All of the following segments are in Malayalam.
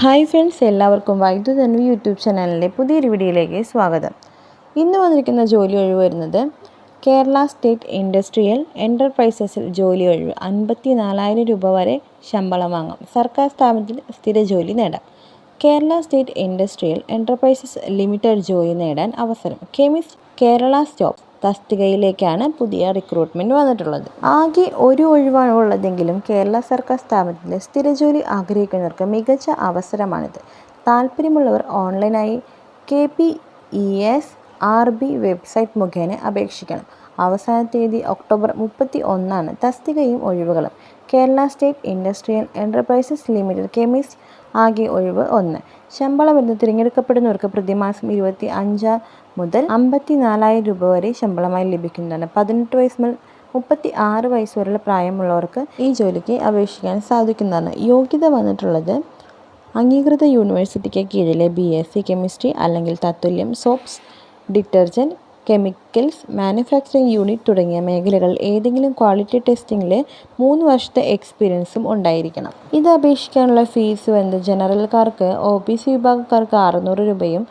ഹായ് ഫ്രണ്ട്സ്, എല്ലാവർക്കും വൈദ്യുതന്വ യൂട്യൂബ് ചാനലിലെ പുതിയൊരു വീഡിയോയിലേക്ക് സ്വാഗതം. ഇന്ന് വന്നിരിക്കുന്ന ജോലി ഒഴിവ് വരുന്നത് കേരള സ്റ്റേറ്റ് ഇൻഡസ്ട്രിയൽ എൻ്റർപ്രൈസസിൽ ജോലി ഒഴിവ്. 54,000 രൂപ വരെ ശമ്പളം വാങ്ങാം. സർക്കാർ സ്ഥാപനത്തിൽ സ്ഥിര ജോലി നേടാം. Kerala state industrial enterprises limited ജോലി നേടാൻ അവസരം. കെമിസ്റ്റ് കേരള സ്റ്റോപ്പ് തസ്തികയിലേക്കാണ് പുതിയ റിക്രൂട്ട്മെൻറ്റ് വന്നിട്ടുള്ളത്. ആകെ ഒരു ഒഴിവാണ് ഉള്ളതെങ്കിലും കേരള സർക്കാർ സ്ഥാപനത്തിലെ സ്ഥിരജോലി ആഗ്രഹിക്കുന്നവർക്ക് മികച്ച അവസരമാണിത്. താൽപ്പര്യമുള്ളവർ ഓൺലൈനായി KPESRB വെബ്സൈറ്റ് മുഖേന അപേക്ഷിക്കണം. അവസാന തീയതി ഒക്ടോബർ 31. തസ്തികയും ഒഴിവുകളും: Kerala state industrial enterprises limited chemist, ആകെ ഒഴിവ് 1. ശമ്പളം വരുന്നത് തിരഞ്ഞെടുക്കപ്പെടുന്നവർക്ക് പ്രതിമാസം 25 മുതൽ 54,000 രൂപ വരെ ശമ്പളമായി ലഭിക്കുന്നതാണ്. 18 വയസ്സ് മുതൽ 36 വയസ്സ് വരെയുള്ള പ്രായമുള്ളവർക്ക് ഈ ജോലിക്ക് അപേക്ഷിക്കാൻ സാധിക്കുന്നതാണ്. യോഗ്യത വന്നിട്ടുള്ളത് അംഗീകൃത യൂണിവേഴ്സിറ്റിക്ക് കീഴിലെ BSc കെമിസ്ട്രി അല്ലെങ്കിൽ തത്തുല്യം, soaps, detergent, chemicals, manufacturing unit തുടങ്ങിയ മേഖലകളിൽ ഏതെങ്കിലും ക്വാളിറ്റി ടെസ്റ്റിംഗിൽ 3 വർഷത്തെ എക്സ്പീരിയൻസും ഉണ്ടായിരിക്കണം. ഇത് അപേക്ഷിക്കാനുള്ള ഫീസ് വരുന്നത് ജനറൽക്കാർക്ക് OBC വിഭാഗക്കാർക്ക് 600 രൂപയും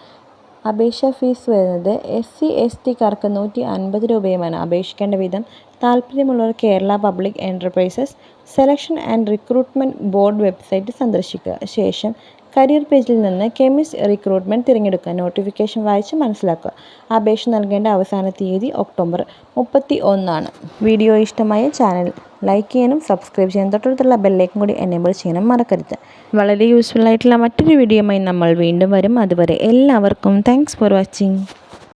അപേക്ഷാ ഫീസ് വരുന്നത് SC/ST-കാർക്ക് 150 രൂപയുമാണ്. അപേക്ഷിക്കേണ്ട വിധം: താൽപ്പര്യമുള്ളവർ Kerala public enterprises selection and recruitment board website സന്ദർശിക്കുക. ശേഷം കരിയർ പേജിൽ നിന്ന് കെമിസ്റ്റ് റിക്രൂട്ട്മെൻറ്റ് തിരഞ്ഞെടുക്കുക. നോട്ടിഫിക്കേഷൻ വായിച്ച് മനസ്സിലാക്കുക. അപേക്ഷ നൽകേണ്ട അവസാന തീയതി ഒക്ടോബർ 31. വീഡിയോ ഇഷ്ടമായ ചാനൽ ലൈക്ക് ചെയ്യാനും സബ്സ്ക്രൈബ് ചെയ്യാനും തൊട്ടടുത്തുള്ള ബെല്ലൈക്കൻ കൂടി എനേബിൾ ചെയ്യാനും മറക്കരുത്. വളരെ യൂസ്ഫുൾ ആയിട്ടുള്ള മറ്റൊരു വീഡിയോയുമായി നമ്മൾ വീണ്ടും വരും. അതുവരെ എല്ലാവർക്കും താങ്ക്സ് ഫോർ വാച്ചിങ്.